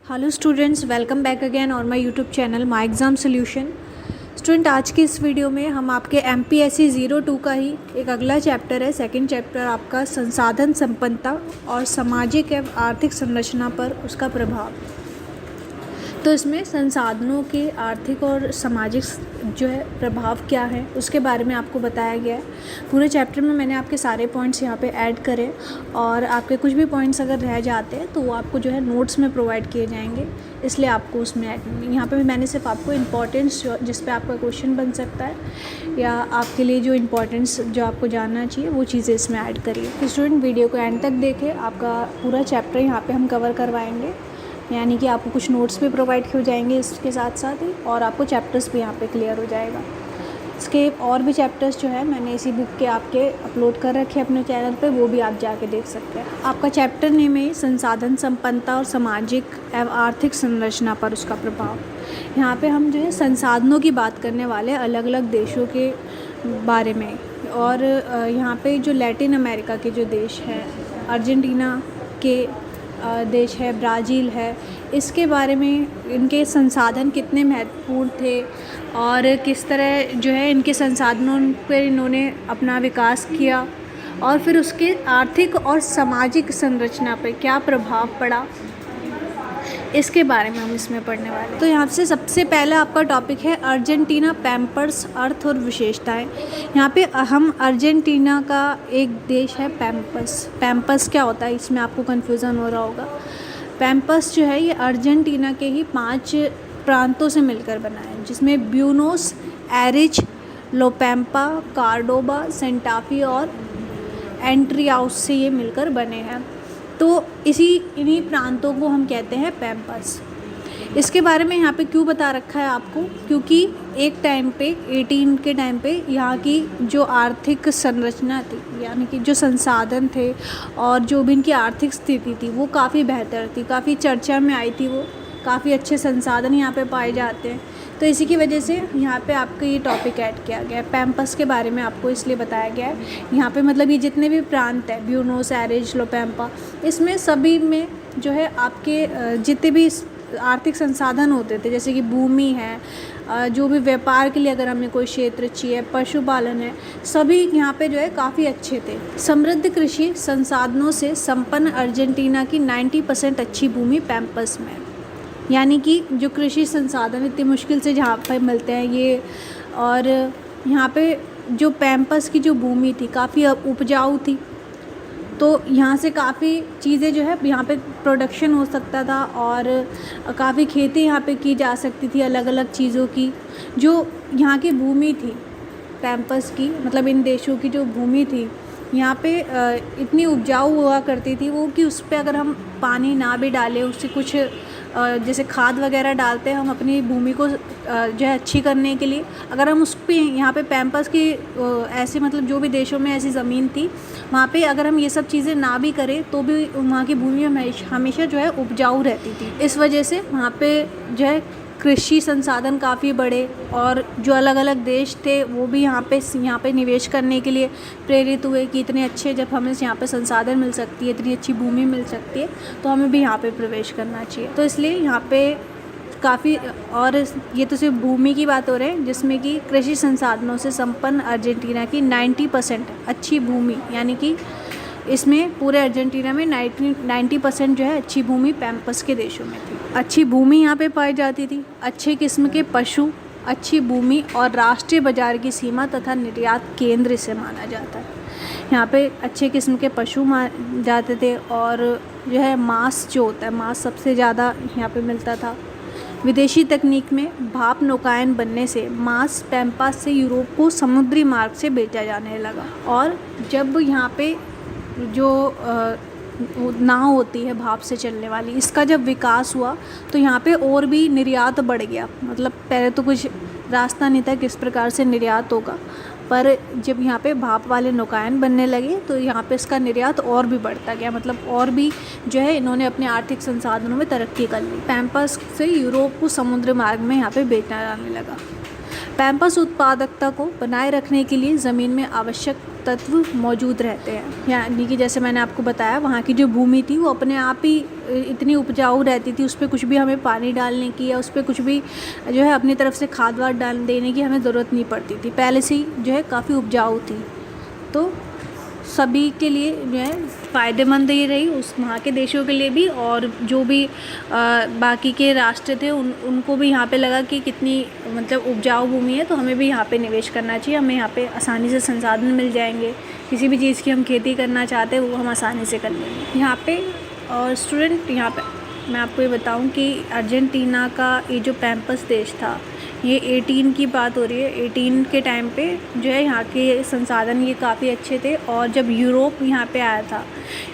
Hello students, welcome back again on my YouTube channel my exam solution. Student, आज की इस video में हम आपके MPSC 02 का ही एक अगला चैप्टर है, सेकंड चैप्टर आपका संसाधन संपन्नता और सामाजिक एवं आर्थिक संरचना पर उसका प्रभाव। तो इसमें संसाधनों के आर्थिक और सामाजिक जो है प्रभाव क्या है उसके बारे में आपको बताया गया है। पूरे चैप्टर में मैंने आपके सारे पॉइंट्स यहाँ पे ऐड करे और आपके कुछ भी पॉइंट्स अगर रह जाते हैं तो वो आपको जो है नोट्स में प्रोवाइड किए जाएंगे, इसलिए आपको उसमें यहाँ पे मैंने सिर्फ आपको इम्पॉर्टेंस जिस पे आपका क्वेश्चन बन सकता है या आपके लिए जो इम्पोर्टेंस जो आपको जानना चाहिए वो चीज़ें इसमें ऐड करिए। तो स्टूडेंट, वीडियो को एंड तक देखें, आपका पूरा चैप्टर यहाँ पर हम कवर करवाएँगे, यानी कि आपको कुछ नोट्स भी प्रोवाइड हो जाएंगे इसके साथ साथ ही, और आपको चैप्टर्स भी यहाँ पे क्लियर हो जाएगा। इसके और भी चैप्टर्स जो है मैंने इसी बुक के आपके अपलोड कर रखे हैं अपने चैनल पे, वो भी आप जाके देख सकते हैं। आपका चैप्टर नेम है संसाधन संपन्नता और सामाजिक एवं आर्थिक संरचना पर उसका प्रभाव। यहाँ पे हम जो है संसाधनों की बात करने वाले अलग अलग देशों के बारे में, और यहाँ पे जो लैटिन अमेरिका के जो देश हैं, अर्जेंटीना के देश है, ब्राज़ील है, इसके बारे में इनके संसाधन कितने महत्वपूर्ण थे और किस तरह जो है इनके संसाधनों पर इन्होंने अपना विकास किया और फिर उसके आर्थिक और सामाजिक संरचना पर क्या प्रभाव पड़ा, इसके बारे में हम इसमें पढ़ने वाले हैं। तो यहाँ से सबसे पहला आपका टॉपिक है अर्जेंटीना, पैम्पर्स, अर्थ और विशेषताएं। यहाँ पे हम अर्जेंटीना का एक देश है पैम्पर्स। पैम्पर्स क्या होता है, इसमें आपको कन्फ्यूज़न हो रहा होगा। पैम्पर्स जो है ये अर्जेंटीना के ही 5 प्रांतों से मिलकर बना है, जिसमें ब्यूनोस एरिज, लोपैम्पा, कार्डोबा, सेंटाफी और एंट्रियाउस से ये मिलकर बने हैं। तो इन्हीं प्रांतों को हम कहते हैं पैम्पर्स। इसके बारे में यहाँ पे क्यों बता रखा है आपको, क्योंकि एक टाइम पे 18 के टाइम पे यहाँ की जो आर्थिक संरचना थी, यानी कि जो संसाधन थे और जो भी इनकी आर्थिक स्थिति थी वो काफ़ी बेहतर थी, काफ़ी चर्चा में आई थी, वो काफ़ी अच्छे संसाधन यहाँ पे पाए जाते हैं। तो इसी की वजह से यहाँ पे आपका ये टॉपिक ऐड किया गया है। पैम्पर्स के बारे में आपको इसलिए बताया गया है यहाँ पे, मतलब ये जितने भी प्रांत हैं, ब्यूनोस एरिज, लोपैम्पा, इसमें सभी में जो है आपके जितने भी आर्थिक संसाधन होते थे, जैसे कि भूमि है, जो भी व्यापार के लिए अगर हमें कोई क्षेत्र चाहिए, पशुपालन है, सभी यहाँ पे जो है काफ़ी अच्छे थे। समृद्ध कृषि संसाधनों से संपन्न अर्जेंटीना की 90% अच्छी भूमि पैम्पर्स में है। यानी कि जो कृषि संसाधन इतनी मुश्किल से जहाँ पर मिलते हैं ये, और यहाँ पे जो पैम्पर्स की जो भूमि थी काफ़ी उपजाऊ थी, तो यहाँ से काफ़ी चीज़ें जो है यहाँ पे प्रोडक्शन हो सकता था और काफ़ी खेती यहाँ पे की जा सकती थी अलग अलग चीज़ों की। जो यहाँ की भूमि थी पैम्पर्स की, मतलब इन देशों की जो भूमि थी यहाँ पे इतनी उपजाऊ हुआ करती थी वो, कि उस पर अगर हम पानी ना भी डालें, उससे कुछ जैसे खाद वगैरह डालते हैं हम अपनी भूमि को जो है अच्छी करने के लिए, अगर हम उस पर यहाँ पे पैम्पर्स की ऐसे, मतलब जो भी देशों में ऐसी ज़मीन थी वहाँ पे अगर हम ये सब चीज़ें ना भी करें तो भी वहाँ की भूमि हमेशा जो है उपजाऊ रहती थी। इस वजह से वहाँ पे जो है कृषि संसाधन काफ़ी बढ़े और जो अलग अलग देश थे वो भी यहाँ पे निवेश करने के लिए प्रेरित हुए कि इतने अच्छे, जब हमें यहाँ पे संसाधन मिल सकती है, इतनी अच्छी भूमि मिल सकती है, तो हमें भी यहाँ पे प्रवेश करना चाहिए। तो इसलिए यहाँ पे काफ़ी, और ये तो सिर्फ भूमि की बात हो रही है, जिसमें कि कृषि संसाधनों से संपन्न अर्जेंटीना की 90% अच्छी भूमि, यानी कि इसमें पूरे अर्जेंटीना में 90% जो है अच्छी भूमि पैम्पर्स के देशों में थी। अच्छी भूमि यहाँ पे पाई जाती थी, अच्छे किस्म के पशु, अच्छी भूमि और राष्ट्रीय बाजार की सीमा तथा निर्यात केंद्र से माना जाता है। यहाँ पे अच्छे किस्म के पशु जाते थे और जो है मांस जो होता है, मांस सबसे ज़्यादा यहाँ पे मिलता था। विदेशी तकनीक में भाप नौकायन बनने से मांस पैम्पर्स से यूरोप को समुद्री मार्ग से बेचा जाने लगा, और जब यहाँ पे जो नाव होती है भाप से चलने वाली, इसका जब विकास हुआ तो यहाँ पे और भी निर्यात बढ़ गया। मतलब पहले तो कुछ रास्ता नहीं था किस प्रकार से निर्यात होगा, पर जब यहाँ पे भाप वाले नौकायन बनने लगे तो यहाँ पे इसका निर्यात और भी बढ़ता गया, मतलब और भी जो है इन्होंने अपने आर्थिक संसाधनों में तरक्की कर ली। पैम्पर्स से यूरोप को समुद्र मार्ग में यहाँ पे बेचा जाने लगा। पैम्पर्स उत्पादकता को बनाए रखने के लिए ज़मीन में आवश्यक तत्व मौजूद रहते हैं। यानी कि जैसे मैंने आपको बताया, वहाँ की जो भूमि थी वो अपने आप ही इतनी उपजाऊ रहती थी, उस पर कुछ भी हमें पानी डालने की या उस पर कुछ भी जो है अपनी तरफ से खाद वाद डाल देने की हमें ज़रूरत नहीं पड़ती थी, पहले से ही जो है काफ़ी उपजाऊ थी। तो सभी के लिए जो है फ़ायदेमंद ये रही, उस वहाँ के देशों के लिए भी, और जो भी बाकी के राष्ट्र थे उनको भी यहाँ पे लगा कि कितनी मतलब उपजाऊ भूमि है, तो हमें भी यहाँ पे निवेश करना चाहिए, हमें यहाँ पे आसानी से संसाधन मिल जाएंगे, किसी भी चीज़ की हम खेती करना चाहते हैं वो हम आसानी से कर लेंगे यहाँ पे। और स्टूडेंट, यहाँ पे मैं आपको ये बताऊँ कि अर्जेंटीना का ये जो पैम्पस देश था, ये 18 की बात हो रही है, 18 के टाइम पे जो है यहाँ के संसाधन ये काफ़ी अच्छे थे। और जब यूरोप यहाँ पे आया था,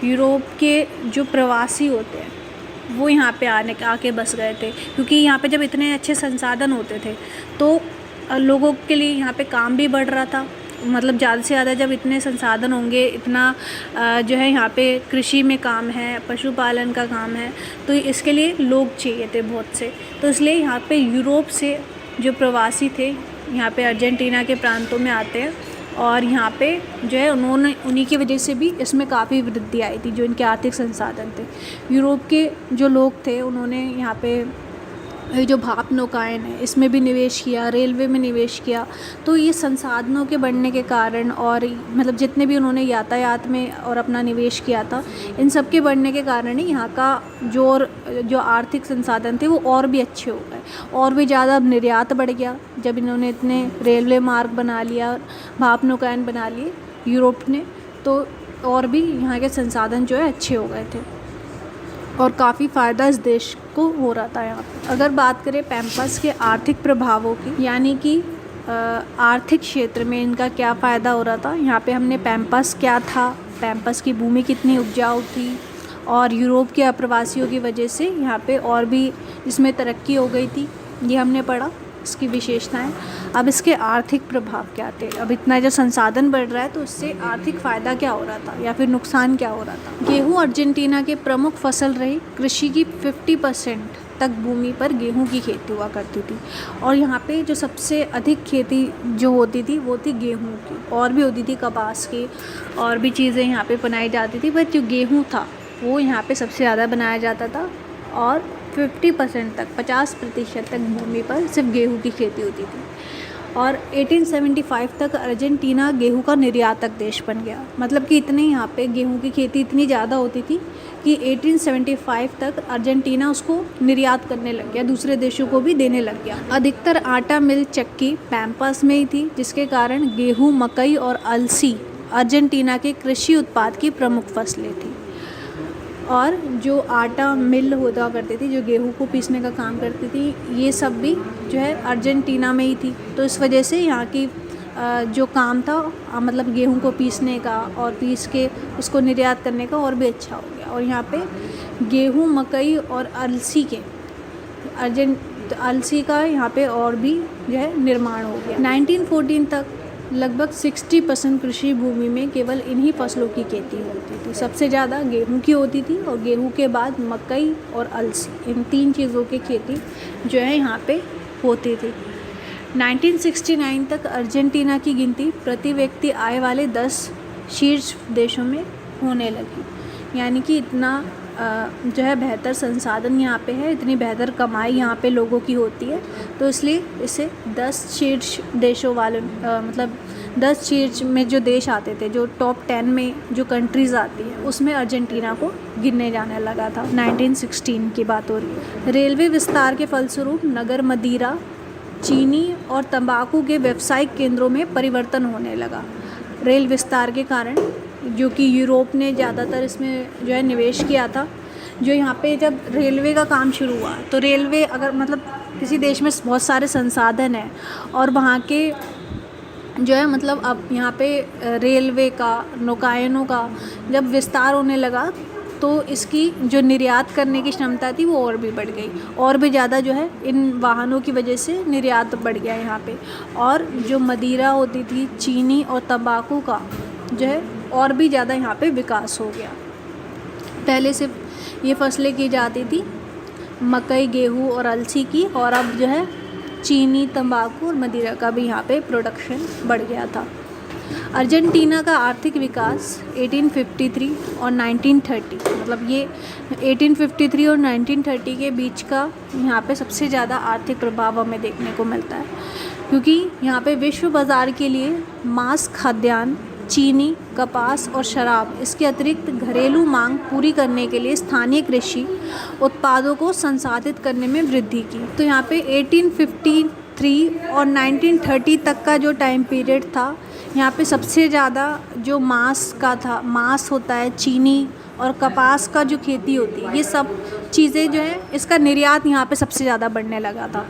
यूरोप के जो प्रवासी होते हैं वो यहाँ पे आके बस गए थे, क्योंकि यहाँ पे जब इतने अच्छे संसाधन होते थे तो लोगों के लिए यहाँ पे काम भी बढ़ रहा था। मतलब ज़्यादा से ज़्यादा जब इतने संसाधन होंगे, इतना जो है यहाँ पे कृषि में काम है, पशुपालन का काम है, तो इसके लिए लोग चाहिए थे बहुत से। तो इसलिए यहाँ पे यूरोप से जो प्रवासी थे यहाँ पे अर्जेंटीना के प्रांतों में आते हैं, और यहाँ पे जो है उन्हीं की वजह से भी इसमें काफ़ी वृद्धि आई थी, जो इनके आर्थिक संसाधन थे। यूरोप के जो लोग थे उन्होंने यहाँ पे ये जो भाप नौकाएँ हैं इसमें भी निवेश किया, रेलवे में निवेश किया। तो ये संसाधनों के बढ़ने के कारण, और मतलब जितने भी उन्होंने यातायात में और अपना निवेश किया था, इन सब के बढ़ने के कारण ही यहाँ का जो आर्थिक संसाधन थे वो और भी अच्छे हो गए, और भी ज़्यादा अब निर्यात बढ़ गया। जब इन्होंने इतने रेलवे मार्ग बना लिया, भाप नौकाएँ बना लिए यूरोप ने, तो और भी यहाँ के संसाधन जो है अच्छे हो गए थे, और काफ़ी फ़ायदा इस देश को हो रहा था यहाँ पे। अगर बात करें पैम्पस के आर्थिक प्रभावों की, यानी कि आर्थिक क्षेत्र में इनका क्या फ़ायदा हो रहा था, यहाँ पे हमने पैम्पस क्या था, पैम्पस की भूमि कितनी उपजाऊ थी, और यूरोप के अप्रवासियों की वजह से यहाँ पे और भी इसमें तरक्की हो गई थी, ये हमने पढ़ा, इसकी विशेषताएं। अब इसके आर्थिक प्रभाव क्या थे, अब इतना जो संसाधन बढ़ रहा है तो इससे आर्थिक फ़ायदा क्या हो रहा था या फिर नुकसान क्या हो रहा था। गेहूं अर्जेंटीना के प्रमुख फसल रही, कृषि की 50% तक भूमि पर गेहूं की खेती हुआ करती थी, और यहाँ पे जो सबसे अधिक खेती जो होती थी वो थी गेहूं की, और भी होती थी कपास की, और भी चीज़ें यहाँ पे बनाई जाती थी, पर जो गेहूँ था वो यहाँ पे सबसे ज़्यादा बनाया जाता था, और 50% तक 50% तक भूमि पर सिर्फ गेहूं की खेती होती थी। और 1875 तक अर्जेंटीना गेहूं का निर्यातक देश बन गया। मतलब कि इतने यहाँ पे गेहूं की खेती इतनी ज़्यादा होती थी कि 1875 तक अर्जेंटीना उसको निर्यात करने लग गया, दूसरे देशों को भी देने लग गया। अधिकतर आटा मिल चक्की पैम्पस में ही थी, जिसके कारण गेहूँ, मकई और अलसी अर्जेंटीना के कृषि उत्पाद की प्रमुख फसलें थी। और जो आटा मिल हुआ करती थी, जो गेहूं को पीसने का काम करती थी, ये सब भी जो है अर्जेंटीना में ही थी। तो इस वजह से यहाँ की जो काम था मतलब गेहूं को पीसने का और पीस के उसको निर्यात करने का और भी अच्छा हो गया। और यहाँ पे गेहूं, मकई और अलसी के अलसी का यहाँ पे और भी जो है निर्माण हो गया। 1914 तक लगभग 60% कृषि भूमि में केवल इन्हीं फसलों की खेती होती थी। सबसे ज़्यादा गेहूं की होती थी, और गेहूं के बाद मकई और अलसी, इन 3 चीज़ों की खेती जो है यहाँ पे होती थी। 1969 तक अर्जेंटीना की गिनती प्रति व्यक्ति आय वाले 10 शीर्ष देशों में होने लगी। यानी कि इतना जो है बेहतर संसाधन यहाँ पे है, इतनी बेहतर कमाई यहाँ पे लोगों की होती है, तो इसलिए इसे 10 शीर्ष देशों वाले मतलब 10 शीर्ष में जो देश आते थे, जो टॉप 10 में जो कंट्रीज़ आती हैं, उसमें अर्जेंटीना को गिनने जाने लगा था। 1916 की बात हो रही है। रेलवे विस्तार के फलस्वरूप नगर मदिरा, चीनी और तंबाकू के व्यावसायिक केंद्रों में परिवर्तन होने लगा। रेल विस्तार के कारण, जो कि यूरोप ने ज़्यादातर इसमें जो है निवेश किया था, जो यहाँ पे जब रेलवे का काम शुरू हुआ, तो रेलवे अगर मतलब किसी देश में बहुत सारे संसाधन हैं और वहाँ के जो है मतलब अब यहाँ पे रेलवे का, नौकायनों का जब विस्तार होने लगा, तो इसकी जो निर्यात करने की क्षमता थी वो और भी बढ़ गई, और भी ज़्यादा जो है इन वाहनों की वजह से निर्यात बढ़ गया यहाँ पे। और जो मदिरा होती थी, चीनी और तंबाकू का जो है और भी ज़्यादा यहाँ पे विकास हो गया। पहले सिर्फ ये फसलें की जाती थी मकई, गेहूँ और अलसी की, और अब जो है चीनी, तंबाकू और मदिरा का भी यहाँ पे प्रोडक्शन बढ़ गया था। अर्जेंटीना का आर्थिक विकास 1853 और 1930, मतलब ये 1853 और 1930 के बीच का यहाँ पे सबसे ज़्यादा आर्थिक प्रभाव हमें देखने को मिलता है, क्योंकि यहाँ पे विश्व बाज़ार के लिए मांस, खाद्यान्न, चीनी, कपास और शराब, इसके अतिरिक्त घरेलू मांग पूरी करने के लिए स्थानीय कृषि उत्पादों को संसाधित करने में वृद्धि की। तो यहाँ पे 1853 और 1930 तक का जो टाइम पीरियड था, यहाँ पे सबसे ज़्यादा जो मांस का था, मांस होता है, चीनी और कपास का जो खेती होती है, ये सब चीज़ें जो है इसका निर्यात यहाँ पे सबसे ज़्यादा बढ़ने लगा था।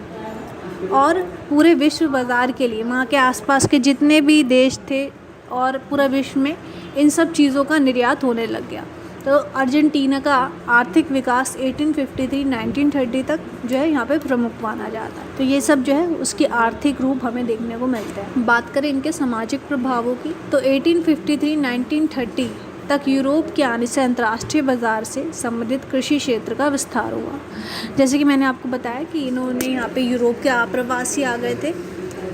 और पूरे विश्व बाज़ार के लिए वहाँ के आसपास के जितने भी देश थे और पूरा विश्व में इन सब चीज़ों का निर्यात होने लग गया। तो अर्जेंटीना का आर्थिक विकास 1853-1930 तक जो है यहाँ पे प्रमुख माना जाता है। तो ये सब जो है उसकी आर्थिक रूप हमें देखने को मिलते हैं। बात करें इनके सामाजिक प्रभावों की, तो 1853-1930 तक यूरोप के आने से अंतर्राष्ट्रीय बाज़ार से संबंधित कृषि क्षेत्र का विस्तार हुआ। जैसे कि मैंने आपको बताया कि इन्होंने यहाँ पे यूरोप के आप्रवासी आ गए थे,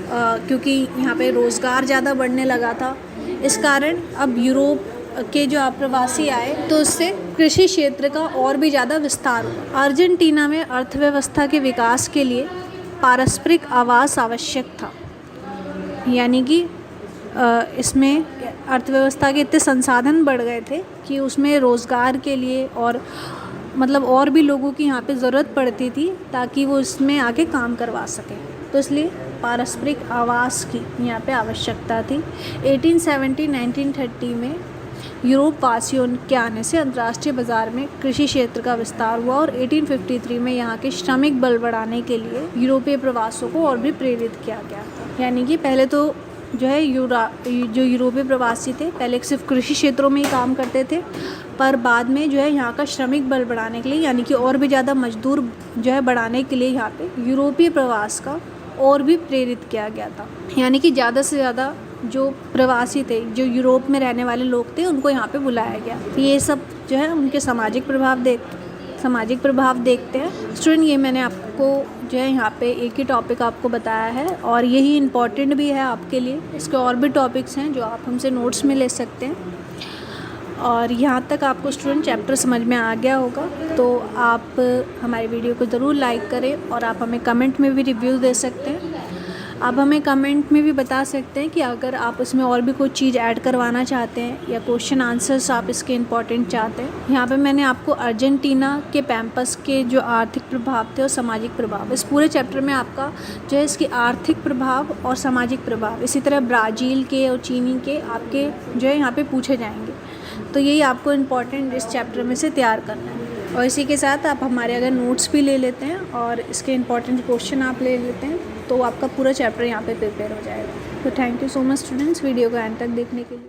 क्योंकि यहाँ पे रोज़गार ज़्यादा बढ़ने लगा था। इस कारण अब यूरोप के जो आप्रवासी आए तो उससे कृषि क्षेत्र का और भी ज़्यादा विस्तार हुआ। अर्जेंटीना में अर्थव्यवस्था के विकास के लिए पारस्परिक आवास आवश्यक था, यानी कि इसमें अर्थव्यवस्था के इतने संसाधन बढ़ गए थे कि उसमें रोज़गार के लिए और मतलब और भी लोगों की यहाँ पे ज़रूरत पड़ती थी ताकि वो इसमें आके काम करवा सकें। तो इसलिए पारस्परिक आवास की यहाँ पे आवश्यकता थी। 1870-1930 में यूरोप वासियों के आने से अंतर्राष्ट्रीय बाज़ार में कृषि क्षेत्र का विस्तार हुआ और 1853 में यहाँ के श्रमिक बल बढ़ाने के लिए यूरोपीय प्रवासों को और भी प्रेरित किया गया था। यानी कि पहले तो जो है जो यूरोपीय प्रवासी थे पहले सिर्फ कृषि क्षेत्रों में ही काम करते थे, पर बाद में जो है यहाँ का श्रमिक बल बढ़ाने के लिए, यानी कि और भी ज़्यादा मजदूर जो है बढ़ाने के लिए यहाँ पे यूरोपीय प्रवास का और भी प्रेरित किया गया था। यानी कि ज़्यादा से ज़्यादा जो प्रवासी थे, जो यूरोप में रहने वाले लोग थे, उनको यहाँ पे बुलाया गया। तो ये सब जो है उनके सामाजिक प्रभाव देखते हैं। स्टूडेंट, ये मैंने आपको जो है यहाँ पे एक ही टॉपिक आपको बताया है और यही इम्पॉर्टेंट भी है आपके लिए। इसके और भी टॉपिक्स हैं जो आप हमसे नोट्स में ले सकते हैं। और यहाँ तक आपको स्टूडेंट चैप्टर समझ में आ गया होगा तो आप हमारी वीडियो को ज़रूर लाइक करें और आप हमें कमेंट में भी रिव्यू दे सकते हैं। आप हमें कमेंट में भी बता सकते हैं कि अगर आप इसमें और भी कोई चीज़ ऐड करवाना चाहते हैं या क्वेश्चन आंसर्स आप इसके इम्पोर्टेंट चाहते हैं। यहाँ पे मैंने आपको अर्जेंटीना के पैम्पस के जो आर्थिक प्रभाव थे और सामाजिक प्रभाव, इस पूरे चैप्टर में आपका जो है इसकी आर्थिक प्रभाव और सामाजिक प्रभाव, इसी तरह ब्राज़ील के और चीनी के आपके जो है यहाँ पे पूछे जाएंगे। तो यही आपको इम्पॉर्टेंट इस चैप्टर में से तैयार करना है। और इसी के साथ आप हमारे अगर नोट्स भी ले लेते हैं और इसके इम्पॉर्टेंट क्वेश्चन आप ले लेते हैं तो आपका पूरा चैप्टर यहाँ पे प्रिपेयर हो जाएगा। तो thank you so much students, video को एंड तक देखने के लिए।